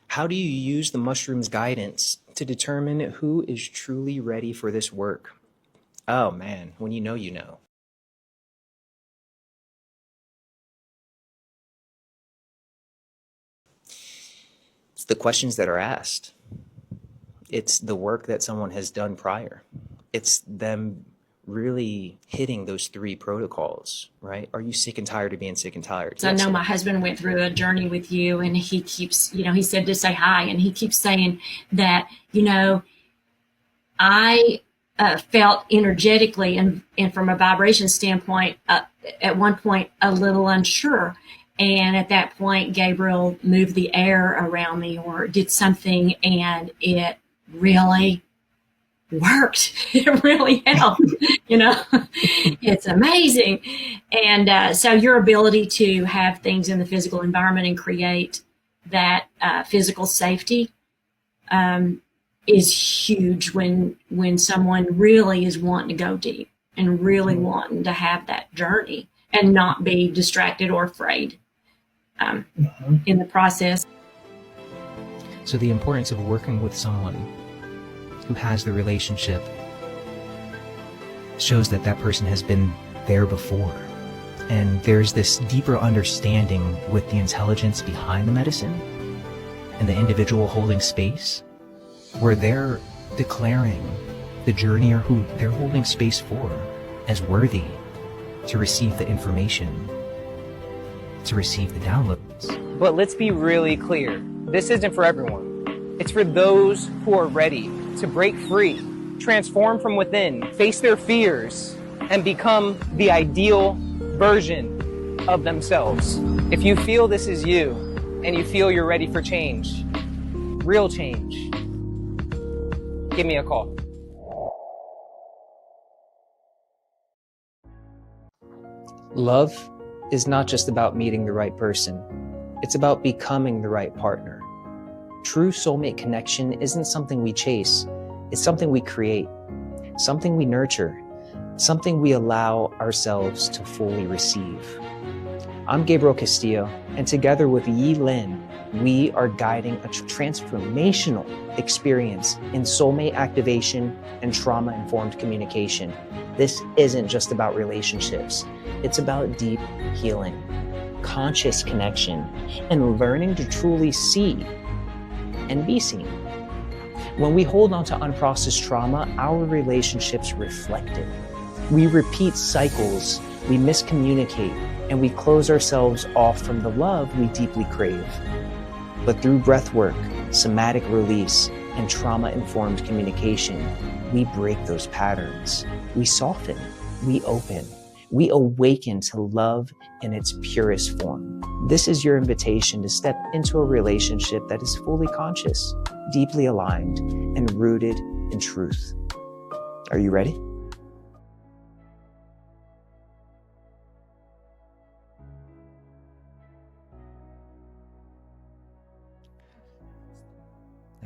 How do you use the mushroom's guidance to determine who is truly ready for this work? Oh man, when you know, you know. It's the questions that are asked. It's the work that someone has done prior. It's them really hitting those three protocols, right? Are you sick and tired of being sick and tired? So I know my husband went through a journey with you, and he keeps, he said to say hi, and he keeps saying that, I felt energetically and from a vibration standpoint, at one point, a little unsure. And at that point, Gabriel moved the air around me or did something, and it really worked. It really helped. It's amazing. And so your ability to have things in the physical environment and create that physical safety is huge when someone really is wanting to go deep and really wanting to have that journey and not be distracted or afraid in the process. So the importance of working with someone who has the relationship shows that that person has been there before. And there's this deeper understanding with the intelligence behind the medicine and the individual holding space, where they're declaring the journey or who they're holding space for as worthy to receive the information, to receive the downloads. But let's be really clear. This isn't for everyone. It's for those who are ready to break free, transform from within, face their fears, and become the ideal version of themselves. If you feel this is you, and you feel you're ready for change, real change, give me a call. Love is not just about meeting the right person. It's about becoming the right partner. True soulmate connection isn't something we chase. It's something we create, something we nurture, something we allow ourselves to fully receive. I'm Gabriel Castillo, and together with Yi Lin, we are guiding a transformational experience in soulmate activation and trauma-informed communication. This isn't just about relationships. It's about deep healing, conscious connection, and learning to truly see and be seen. When we hold on to unprocessed trauma, our relationships reflect it. We repeat cycles, we miscommunicate, and we close ourselves off from the love we deeply crave. But through breathwork, somatic release, and trauma-informed communication, we break those patterns. We soften, we open, we awaken to love in its purest form. This is your invitation to step into a relationship that is fully conscious, deeply aligned, and rooted in truth. Are you ready?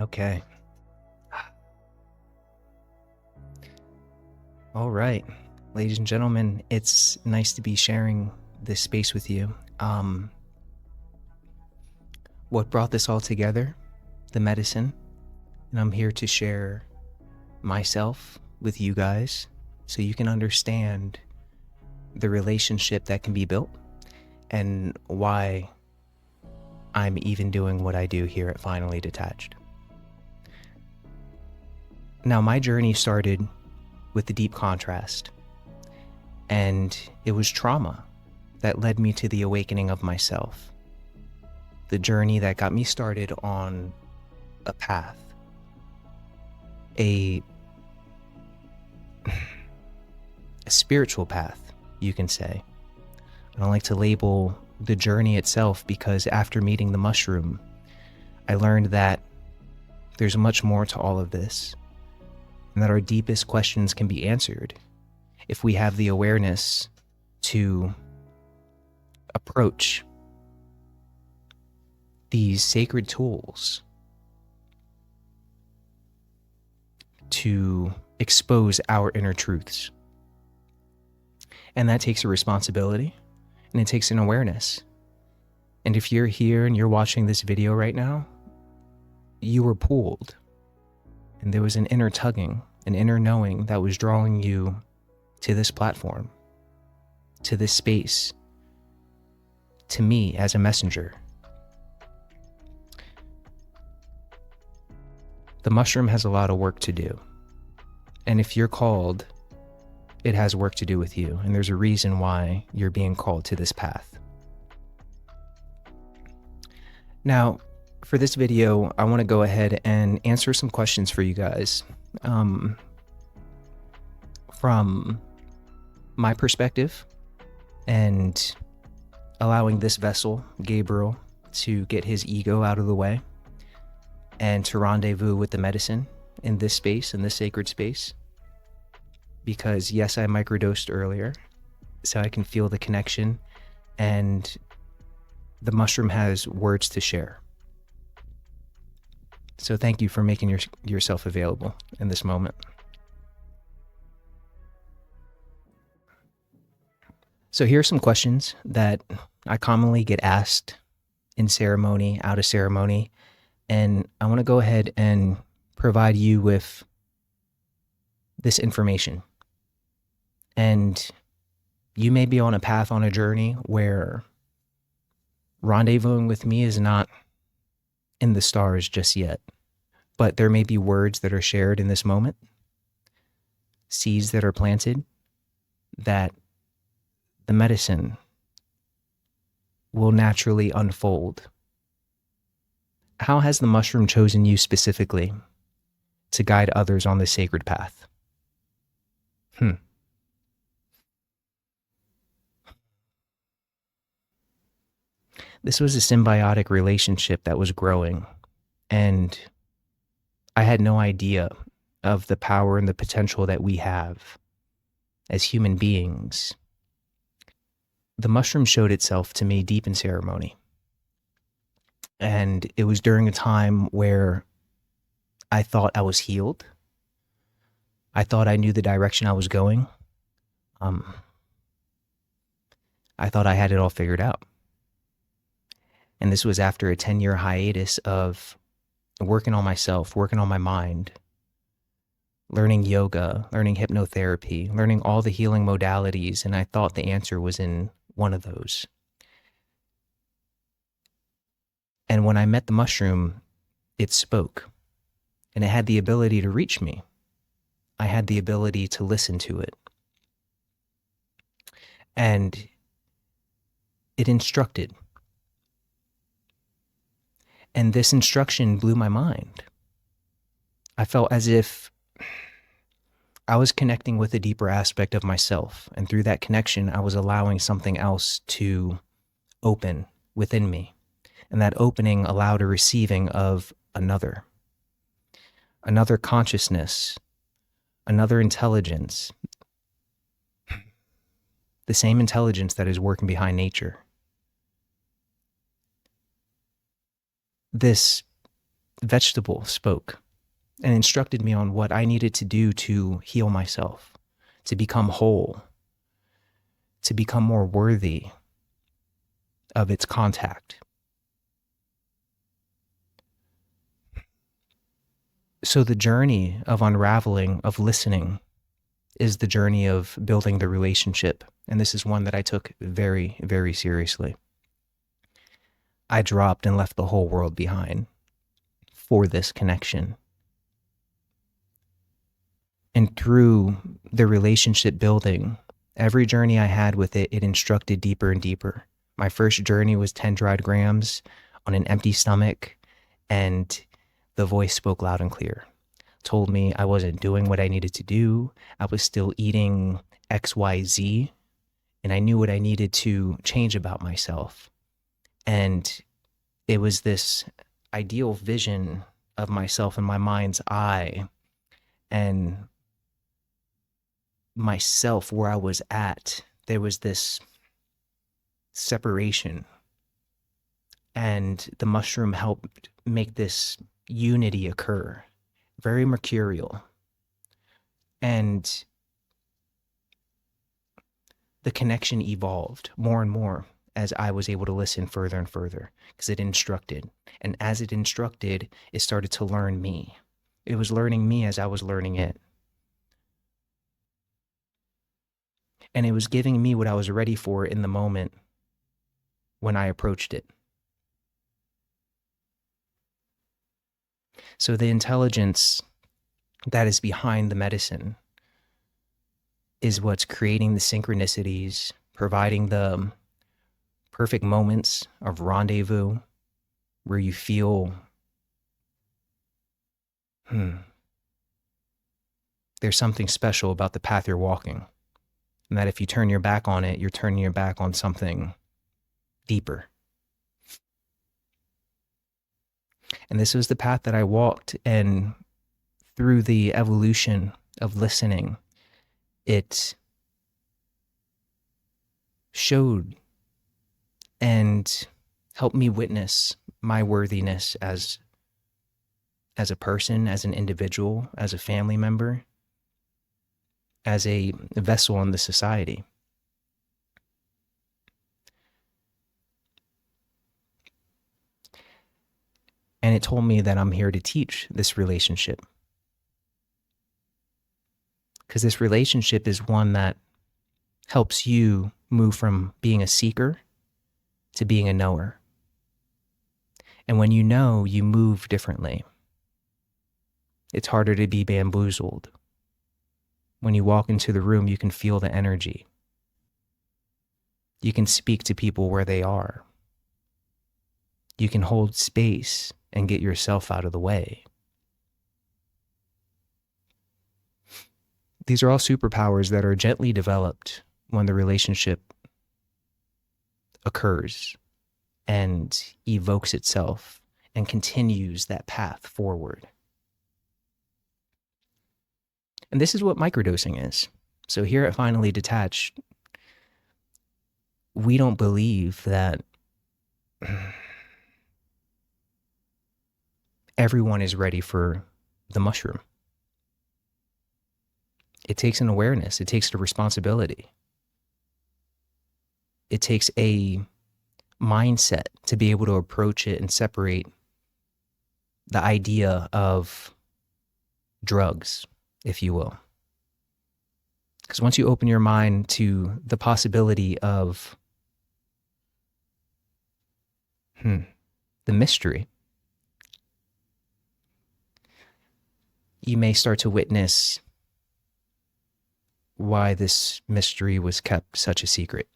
Okay. All right, ladies and gentlemen, it's nice to be sharing this space with you. What brought this all together? The medicine. And I'm here to share myself with you guys so you can understand the relationship that can be built and why I'm even doing what I do here at Finally Detached. Now, my journey started with the deep contrast, and it was trauma that led me to the awakening of myself. The journey that got me started on a path, a spiritual path, you can say. I don't like to label the journey itself because after meeting the mushroom, I learned that there's much more to all of this, and that our deepest questions can be answered if we have the awareness to approach these sacred tools to expose our inner truths. And that takes a responsibility, and it takes an awareness. And if you're here and you're watching this video right now, you were pulled, and there was an inner tugging, an inner knowing that was drawing you to this platform, to this space, to me as a messenger. The mushroom has a lot of work to do. And if you're called, it has work to do with you. And there's a reason why you're being called to this path. Now, for this video, I want to go ahead and answer some questions for you guys. From my perspective, and allowing this vessel, Gabriel, to get his ego out of the way and to rendezvous with the medicine in this space, in this sacred space. Because yes, I microdosed earlier, so I can feel the connection, and the mushroom has words to share. So thank you for making yourself available in this moment. So here are some questions that I commonly get asked in ceremony, out of ceremony, and I want to go ahead and provide you with this information. And you may be on a path, on a journey where rendezvousing with me is not in the stars just yet, but there may be words that are shared in this moment, seeds that are planted, that the medicine will naturally unfold. How has the mushroom chosen you specifically to guide others on this sacred path? This was a symbiotic relationship that was growing, and I had no idea of the power and the potential that we have as human beings. The mushroom showed itself to me deep in ceremony. And it was during a time where I thought I was healed. I thought I knew the direction I was going. I thought I had it all figured out. And this was after a 10-year hiatus of working on myself, working on my mind, learning yoga, learning hypnotherapy, learning all the healing modalities. And I thought the answer was in one of those. And when I met the mushroom, it spoke, and it had the ability to reach me. I had the ability to listen to it. And it instructed. And this instruction blew my mind. I felt as if I was connecting with a deeper aspect of myself. And through that connection, I was allowing something else to open within me. And that opening allowed a receiving of another consciousness, another intelligence, the same intelligence that is working behind nature. This vegetable spoke and instructed me on what I needed to do to heal myself, to become whole, to become more worthy of its contact. So the journey of unraveling, of listening, is the journey of building the relationship. And this is one that I took very, very seriously. I dropped and left the whole world behind for this connection. And through the relationship building, every journey I had with it, it instructed deeper and deeper. My first journey was 10 dried grams on an empty stomach, and the voice spoke loud and clear. Told me I wasn't doing what I needed to do. I was still eating XYZ, and I knew what I needed to change about myself. And it was this ideal vision of myself in my mind's eye, and myself where I was at. There was this separation, and the mushroom helped make this unity occur. Very mercurial. And the connection evolved more and more as I was able to listen further and further, because it instructed. And as it instructed, it started to learn me. It was learning me as I was learning it. And it was giving me what I was ready for in the moment when I approached it. So the intelligence that is behind the medicine is what's creating the synchronicities, providing the perfect moments of rendezvous where you feel, there's something special about the path you're walking. And that if you turn your back on it, you're turning your back on something deeper. And this was the path that I walked, and through the evolution of listening, it showed and helped me witness my worthiness as a person, as an individual, as a family member, as a vessel in the society. And it told me that I'm here to teach this relationship. Because this relationship is one that helps you move from being a seeker to being a knower. And when you know, you move differently. It's harder to be bamboozled. When you walk into the room, you can feel the energy. You can speak to people where they are. You can hold space and get yourself out of the way. These are all superpowers that are gently developed when the relationship occurs and evokes itself and continues that path forward. And this is what microdosing is. So here at Finally Detached, we don't believe that everyone is ready for the mushroom. It takes an awareness. It takes a responsibility. It takes a mindset to be able to approach it and separate the idea of drugs, if you will. Because once you open your mind to the possibility of the mystery, you may start to witness why this mystery was kept such a secret.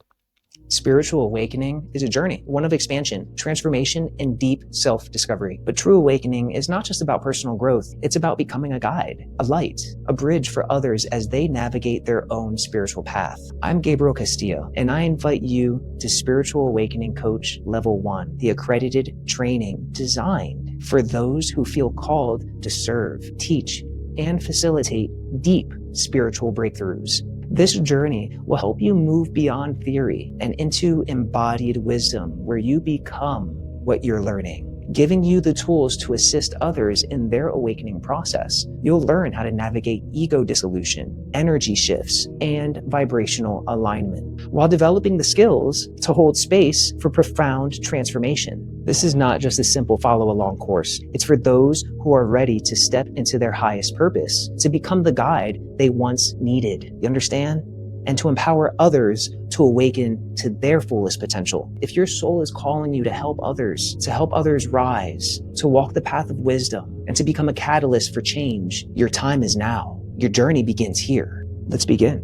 Spiritual awakening is a journey, one of expansion, transformation, and deep self-discovery. But true awakening is not just about personal growth. It's about becoming a guide, a light, a bridge for others as they navigate their own spiritual path. I'm Gabriel Castillo, and I invite you to Spiritual Awakening Coach Level 1, the accredited training designed for those who feel called to serve, teach, and facilitate deep spiritual breakthroughs. This journey will help you move beyond theory and into embodied wisdom, where you become what you're learning, giving you the tools to assist others in their awakening process. You'll learn how to navigate ego dissolution, energy shifts, and vibrational alignment, while developing the skills to hold space for profound transformation. This is not just a simple follow-along course. It's for those who are ready to step into their highest purpose, to become the guide they once needed. You understand? And to empower others to awaken to their fullest potential. If your soul is calling you to help others rise, to walk the path of wisdom, and to become a catalyst for change, your time is now. Your journey begins here. Let's begin.